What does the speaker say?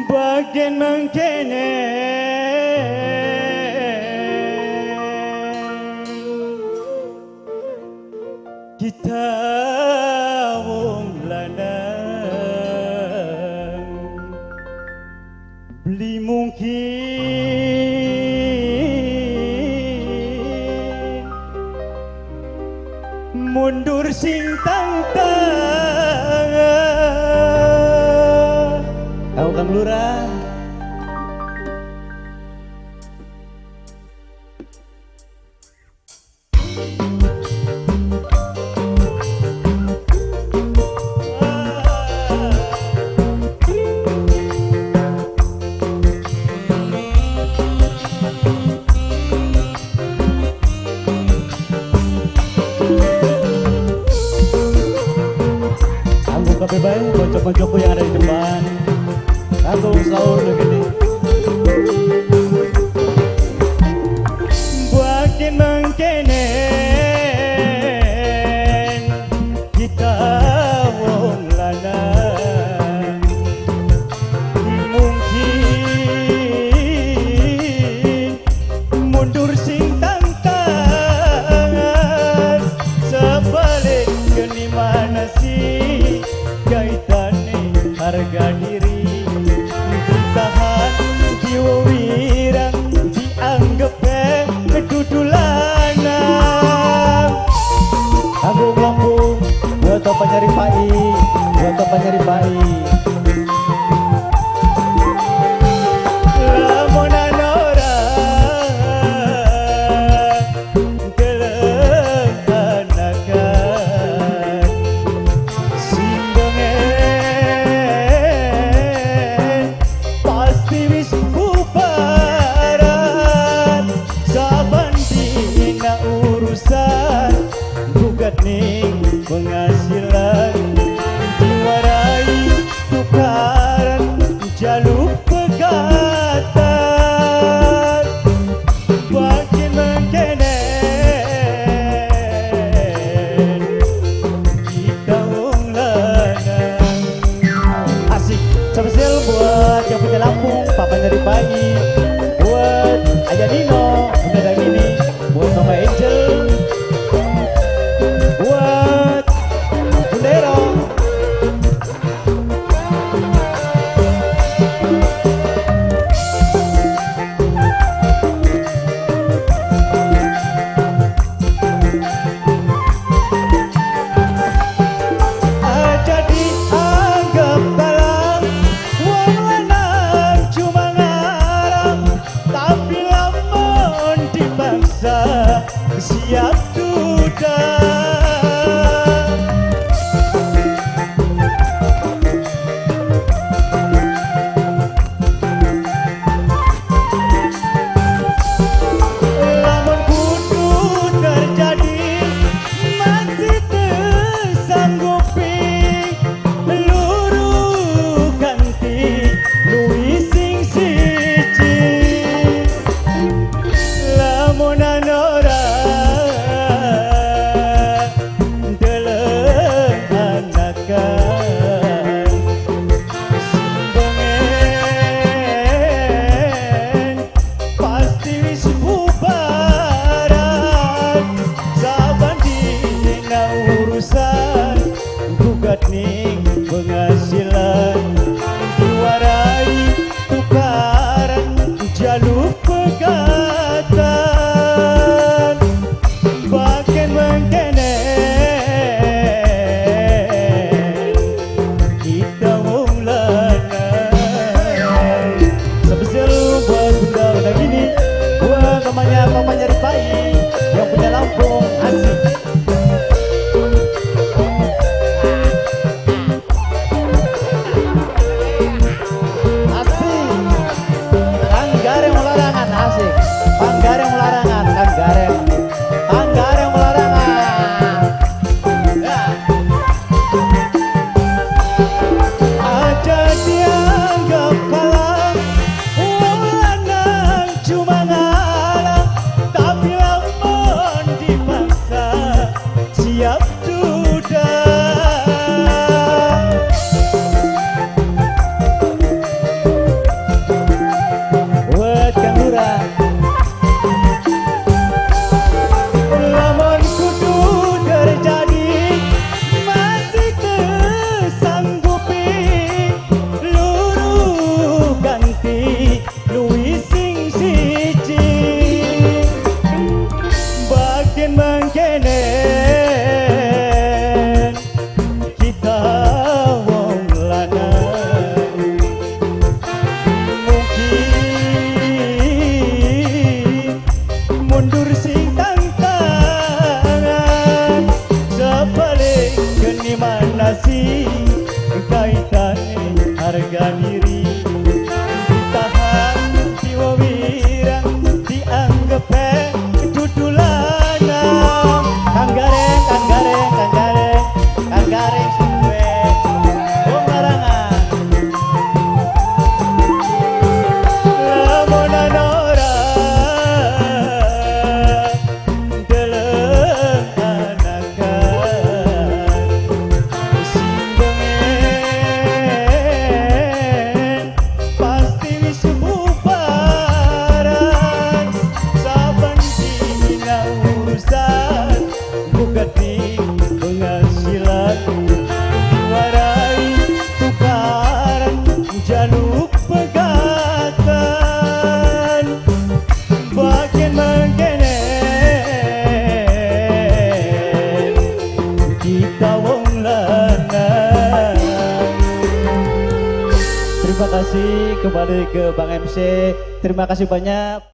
bagian mangkene kita wong lanang beli mungkin mundur sing tantang kau Kang Lurah. Anggung kabeh bae kocok-kocokku yang ada di depan. Anggung sahur begini. Buakin mangkene kita wong lanang mungkin mundur sing tantangan sebalik geni mana sih gaitane harga diri tahan jiwa wirang dianggap kedudulanan. Anggung Lampung buat apa nyari pai, buat apa nyari pai. Lamunan orang gelenganakan singgongen pasti wis bubaran saban dina urusan gugat ning penghasilan diwarai tukaran jaluk pegatan makin mengkenen kita wong lanang. Asik spesial buat yang punya Lampung papa dari pagi, buat Ayah Nino bunda ini, buat Mama Angel, buat Bundero. Aja dianggap kalah wong lanang cuma ngarang harga diri, ditahan jiwa wirang, dianggap dudu lanang. Kang Gareng, Kang Gareng, Kang Gareng, Kang Gareng suwe wong larangan. Lamunan ora deleng anakan, simpengen pasti wis bubaran. Saben dina urusan bugati penghasilan, diwarai tukaran jaluk pegatan. Bagian mengkene kita wong lanang. Terima kasih kembali ke Bang MC. Terima kasih banyak.